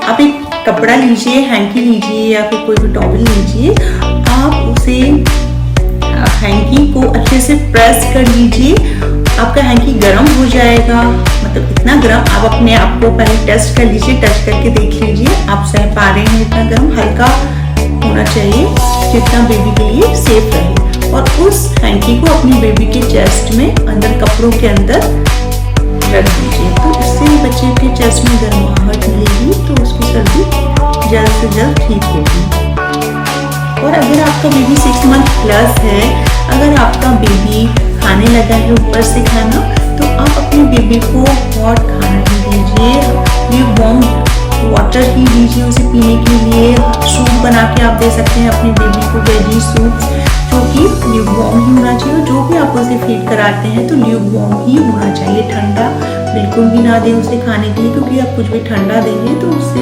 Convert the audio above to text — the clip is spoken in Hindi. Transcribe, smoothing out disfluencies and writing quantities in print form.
आप एक कपड़ा लीजिए, हैंकी लीजिए या फिर कोई भी टॉवल लीजिए, आप उसे हैंकी को अच्छे से प्रेस कर लीजिए। आपका हैंकी गर्म हो जाएगा, मतलब इतना गर्म, आप अपने आप को पहले टेस्ट कर लीजिए, टच करके देख लीजिए आप सह पा रहे हैं इतना गर्म, हल्का होना चाहिए जितना बेबी के लिए सेफ रहे। और उस हैंकी को अपनी बेबी के चेस्ट में अंदर कपड़ों के अंदर रख दीजिए, तो इससे बच्चे के चेस्ट में गर्माहट मिलेगी तो उसकी सर्दी जल्द से जल्द ठीक होगी। और अगर आपका बेबी 6 मंथ प्लस है, अगर आपका बेबी खाने लगा है ऊपर से खाना, तो आप अपने बेबी को हॉट खाना ही दीजिए, ये वार्म वाटर ही दीजिए उसे पीने के लिए। सूप बना के आप दे सकते हैं अपने बेबी को, वेजी सूप, जो कि ल्यूक वार्म ही होना चाहिए। जो भी आप उसे फीड कराते हैं तो ल्यूक वार्म ही होना चाहिए, ठंडा बिल्कुल भी ना दें उसे खाने के लिए, क्योंकि आप कुछ भी ठंडा देंगे तो उससे